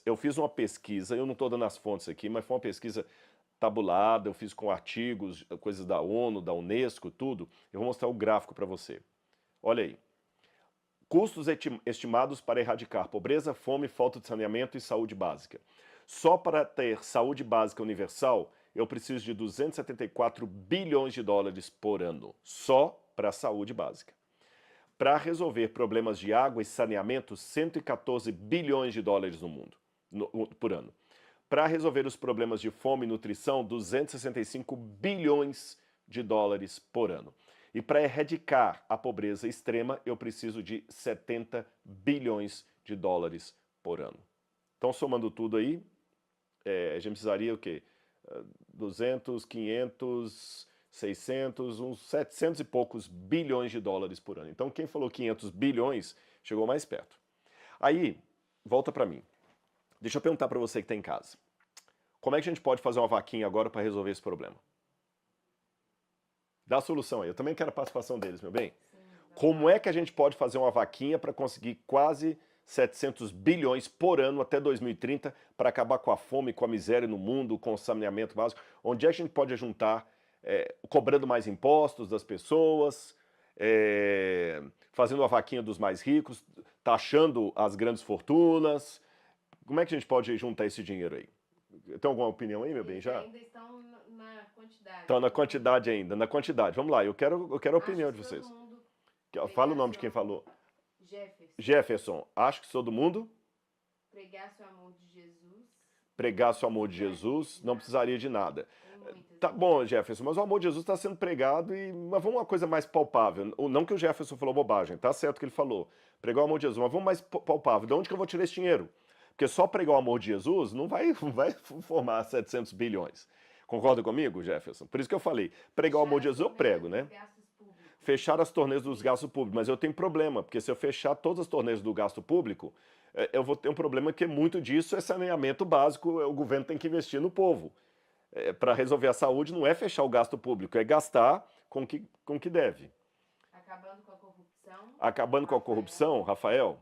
eu fiz uma pesquisa, eu não estou dando as fontes aqui, mas foi uma pesquisa tabulada, eu fiz com artigos, coisas da ONU, da Unesco, tudo. Eu vou mostrar o gráfico para você. Olha aí. Custos estimados para erradicar pobreza, fome, falta de saneamento e saúde básica. Só para ter saúde básica universal, eu preciso de 274 bilhões de dólares por ano. Só para a saúde básica. Para resolver problemas de água e saneamento, 114 bilhões de dólares no mundo, por ano. Para resolver os problemas de fome e nutrição, 265 bilhões de dólares por ano. E para erradicar a pobreza extrema, eu preciso de 70 bilhões de dólares por ano. Então, somando tudo aí, a gente precisaria o quê? 200, 500, 600, uns 700 e poucos bilhões de dólares por ano. Então, quem falou 500 bilhões chegou mais perto. Aí, volta para mim. Deixa eu perguntar para você que está em casa. Como é que a gente pode fazer uma vaquinha agora para resolver esse problema? Dá a solução aí. Eu também quero a participação deles, meu bem. Como é que a gente pode fazer uma vaquinha para conseguir quase 700 bilhões por ano até 2030 para acabar com a fome, com a miséria no mundo, com o saneamento básico? Onde é que a gente pode juntar, cobrando mais impostos das pessoas, fazendo a vaquinha dos mais ricos, taxando as grandes fortunas? Como é que a gente pode juntar esse dinheiro aí? Tem alguma opinião aí, meu bem, já? Ainda estão na quantidade. Estão na quantidade ainda, na quantidade. Vamos lá, eu quero a opinião de Acho que vocês. todo mundo Fala o pregasse nome de o quem amor. falou. Jefferson, Jefferson, acho que todo mundo pregasse o amor de Jesus. pregasse o amor de Jesus, não precisaria de nada. Tem muitas. Tá bom, Jefferson, mas o amor de Jesus está sendo pregado mas vamos uma coisa mais palpável. Não que o Jefferson falou bobagem, tá certo o que ele falou. Pregar o amor de Jesus, mas vamos mais palpável. De onde que eu vou tirar esse dinheiro? Porque só pregar o amor de Jesus não vai formar 700 bilhões. Concorda comigo, Jefferson? Por isso que eu falei, pregar o amor de Jesus eu prego, né? Fechar as torneiras dos gastos públicos, mas eu tenho problema, porque se eu fechar todas as torneiras do gasto público, eu vou ter um problema que muito disso é saneamento básico, o governo tem que investir no povo. Para resolver a saúde não é fechar o gasto público, é gastar com o que deve. Acabando com a corrupção. Acabando com a corrupção, Rafael,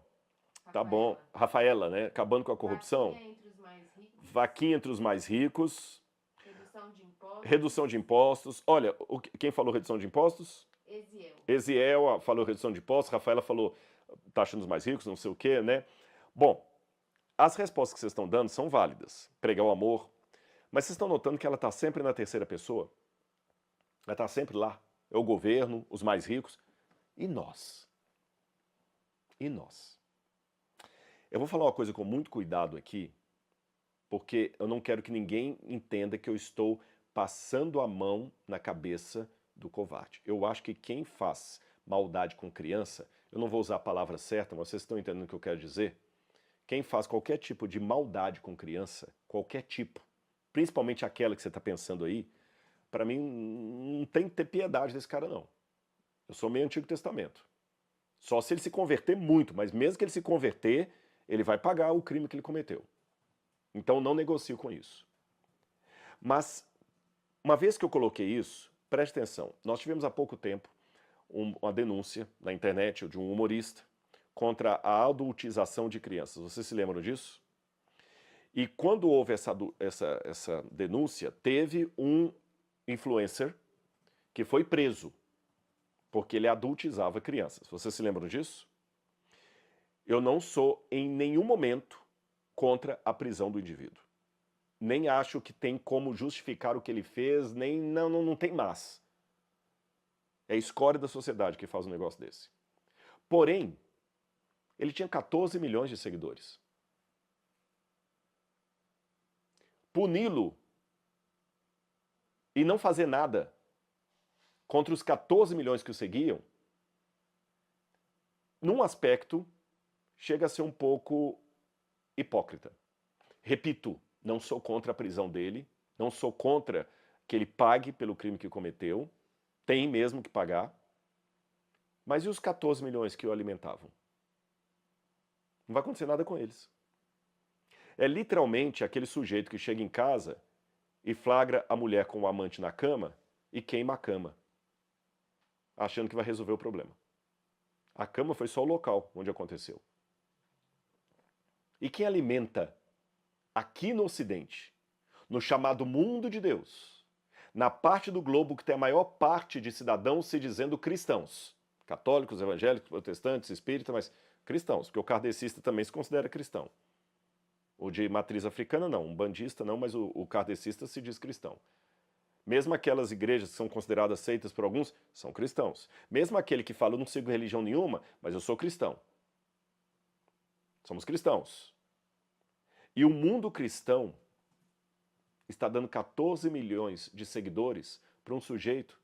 tá bom. Rafaela, né? Acabando com a corrupção. Vaquinha entre os mais ricos. Vaquinha entre os mais ricos. Redução de impostos. Redução de impostos. Olha, quem falou redução de impostos? Eziel. Eziel falou redução de impostos, Rafaela falou taxa nos mais ricos, não sei o quê, né? Bom, as respostas que vocês estão dando são válidas. Pregar o amor. Mas vocês estão notando que ela está sempre na terceira pessoa? Ela está sempre lá. É o governo, os mais ricos. E nós? E nós? Eu vou falar uma coisa com muito cuidado aqui, porque eu não quero que ninguém entenda que eu estou passando a mão na cabeça do covarde. Eu acho que quem faz maldade com criança, eu não vou usar a palavra certa, mas vocês estão entendendo o que eu quero dizer? Quem faz qualquer tipo de maldade com criança, qualquer tipo, principalmente aquela que você está pensando aí, para mim não tem que ter piedade desse cara, não. Eu sou meio Antigo Testamento. Só se ele se converter muito, mas mesmo que ele se converter, ele vai pagar o crime que ele cometeu. Então não negocio com isso. Mas, uma vez que eu coloquei isso, preste atenção. Nós tivemos há pouco tempo uma denúncia na internet de um humorista contra a adultização de crianças. Vocês se lembram disso? E quando houve essa denúncia, teve um influencer que foi preso porque ele adultizava crianças. Vocês se lembram disso? Eu não sou em nenhum momento contra a prisão do indivíduo. Nem acho que tem como justificar o que ele fez, nem não tem mais. É a escória da sociedade que faz um negócio desse. Porém, ele tinha 14 milhões de seguidores. Puni-lo e não fazer nada contra os 14 milhões que o seguiam, num aspecto, chega a ser um pouco hipócrita. Repito, não sou contra a prisão dele, não sou contra que ele pague pelo crime que cometeu, tem mesmo que pagar, mas e os 14 milhões que o alimentavam? Não vai acontecer nada com eles. É literalmente aquele sujeito que chega em casa e flagra a mulher com o amante na cama e queima a cama, achando que vai resolver o problema. A cama foi só o local onde aconteceu. E quem alimenta aqui no Ocidente, no chamado mundo de Deus, na parte do globo que tem a maior parte de cidadãos se dizendo cristãos, católicos, evangélicos, protestantes, espíritas, mas cristãos, porque o kardecista também se considera cristão. O de matriz africana não, um bandista não, mas o kardecista se diz cristão. Mesmo aquelas igrejas que são consideradas seitas por alguns, são cristãos. Mesmo aquele que fala, eu não sigo religião nenhuma, mas eu sou cristão. Somos cristãos. E o mundo cristão está dando 14 milhões de seguidores para um sujeito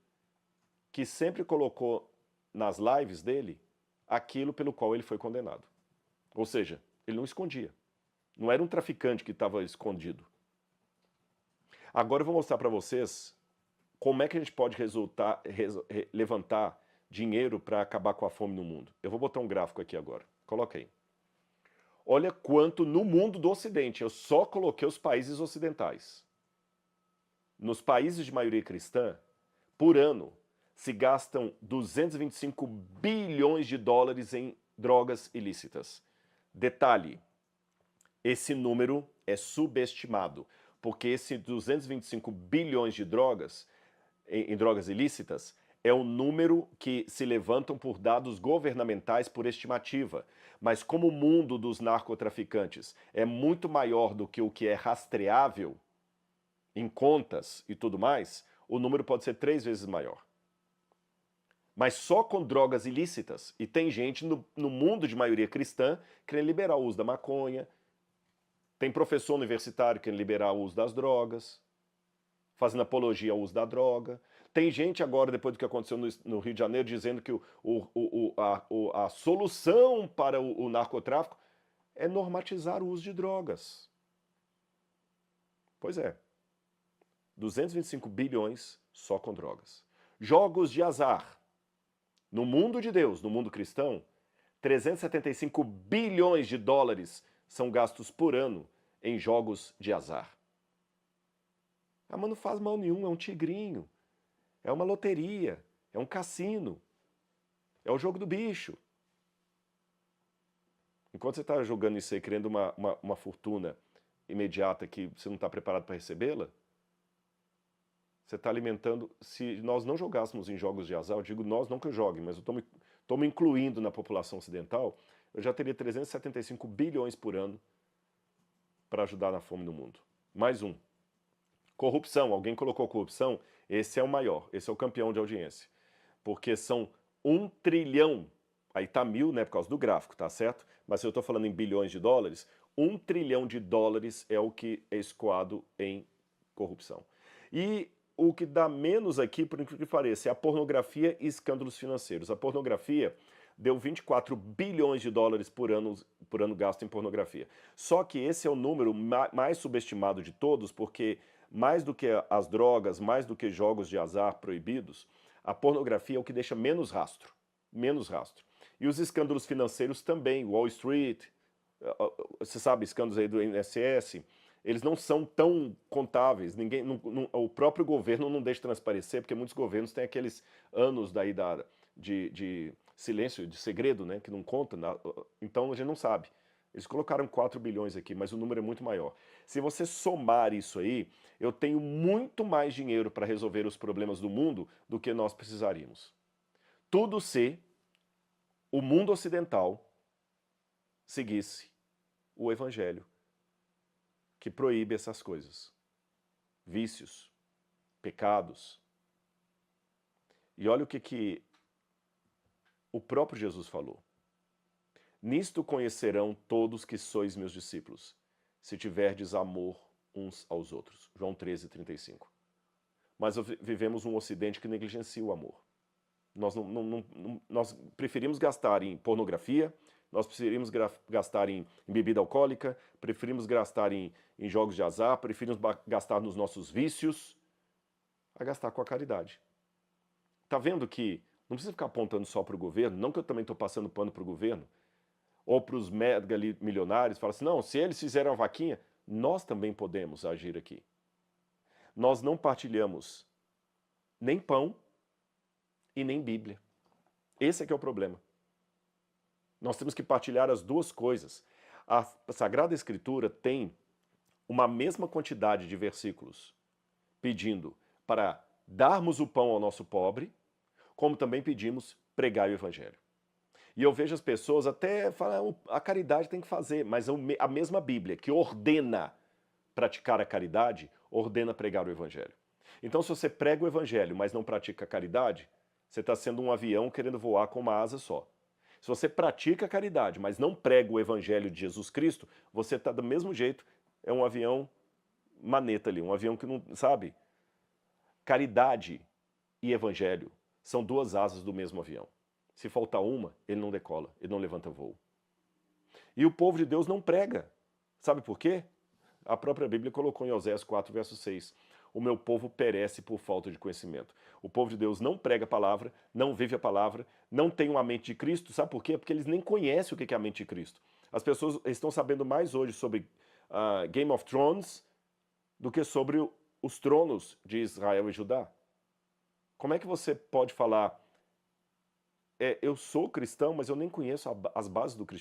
que sempre colocou nas lives dele aquilo pelo qual ele foi condenado. Ou seja, ele não escondia. Não era um traficante que estava escondido. Agora eu vou mostrar para vocês como é que a gente pode levantar dinheiro para acabar com a fome no mundo. Eu vou botar um gráfico aqui agora. Coloca aí. Olha quanto no mundo do Ocidente, eu só coloquei os países ocidentais. Nos países de maioria cristã, por ano, se gastam 225 bilhões de dólares em drogas ilícitas. Detalhe, esse número é subestimado, porque esse 225 bilhões de drogas, em drogas ilícitas, é o número que se levantam por dados governamentais por estimativa. Mas como o mundo dos narcotraficantes é muito maior do que o que é rastreável em contas e tudo mais, o número pode ser 3 vezes maior. Mas só com drogas ilícitas. E tem gente no mundo de maioria cristã querendo liberar o uso da maconha, tem professor universitário querendo liberar o uso das drogas, fazendo apologia ao uso da droga. Tem gente agora, depois do que aconteceu no Rio de Janeiro, dizendo que a solução para o narcotráfico é normatizar o uso de drogas. Pois é. 225 bilhões só com drogas. Jogos de azar. No mundo de Deus, no mundo cristão, 375 bilhões de dólares são gastos por ano em jogos de azar. Ah, mas não faz mal nenhum, é um tigrinho. É uma loteria, é um cassino, é o jogo do bicho. Enquanto você está jogando isso aí, querendo uma fortuna imediata que você não está preparado para recebê-la, você está alimentando... Se nós não jogássemos em jogos de azar, eu digo nós, não que eu jogue, mas eu estou me incluindo na população ocidental, eu já teria 375 bilhões por ano para ajudar na fome no mundo. Mais um. Corrupção, alguém colocou corrupção? Esse é o maior, esse é o campeão de audiência. Porque são 1 trilhão, aí tá 1000, né, por causa do gráfico, tá certo? Mas se eu tô falando em bilhões de dólares, 1 trilhão de dólares é o que é escoado em corrupção. E o que dá menos aqui, por incrível que pareça, é a pornografia e escândalos financeiros. A pornografia deu 24 bilhões de dólares por ano gasto em pornografia. Só que esse é o número mais subestimado de todos, porque mais do que as drogas, mais do que jogos de azar proibidos, a pornografia é o que deixa menos rastro. Menos rastro. E os escândalos financeiros também, Wall Street, você sabe, escândalos aí do INSS, eles não são tão contáveis, o próprio governo não deixa transparecer, porque muitos governos têm aqueles anos daí de silêncio, de segredo, né, que não conta, então a gente não sabe. Eles colocaram 4 bilhões aqui, mas o número é muito maior. Se você somar isso aí, eu tenho muito mais dinheiro para resolver os problemas do mundo do que nós precisaríamos. Tudo se o mundo ocidental seguisse o evangelho, que proíbe essas coisas. Vícios, pecados. E olha o que o próprio Jesus falou. Nisto conhecerão todos que sois meus discípulos, se tiverdes amor uns aos outros. João 13:35. Mas vivemos um ocidente que negligencia o amor. Nós preferimos gastar em pornografia, nós preferimos gastar em bebida alcoólica, preferimos gastar em jogos de azar, preferimos gastar nos nossos vícios, a gastar com a caridade. Tá vendo que não precisa ficar apontando só para o governo, não que eu também estou passando pano para o governo, ou para os mega milionários, fala assim, não, se eles fizeram a vaquinha, nós também podemos agir aqui. Nós não partilhamos nem pão e nem Bíblia. Esse é que é o problema. Nós temos que partilhar as duas coisas. A Sagrada Escritura tem uma mesma quantidade de versículos pedindo para darmos o pão ao nosso pobre, como também pedimos pregar o evangelho. E eu vejo as pessoas até falar, a caridade tem que fazer, mas a mesma Bíblia que ordena praticar a caridade, ordena pregar o evangelho. Então, se você prega o evangelho, mas não pratica a caridade, você está sendo um avião querendo voar com uma asa só. Se você pratica a caridade, mas não prega o evangelho de Jesus Cristo, você está do mesmo jeito, é um avião maneta ali, um avião que não, sabe? Caridade e evangelho são duas asas do mesmo avião. Se faltar uma, ele não decola, ele não levanta voo. E o povo de Deus não prega. Sabe por quê? A própria Bíblia colocou em Oséias 4, verso 6. O meu povo perece por falta de conhecimento. O povo de Deus não prega a palavra, não vive a palavra, não tem uma mente de Cristo. Sabe por quê? Porque eles nem conhecem o que é a mente de Cristo. As pessoas estão sabendo mais hoje sobre Game of Thrones do que sobre os tronos de Israel e Judá. Como é que você pode falar, eu sou cristão, mas eu nem conheço as bases do cristianismo?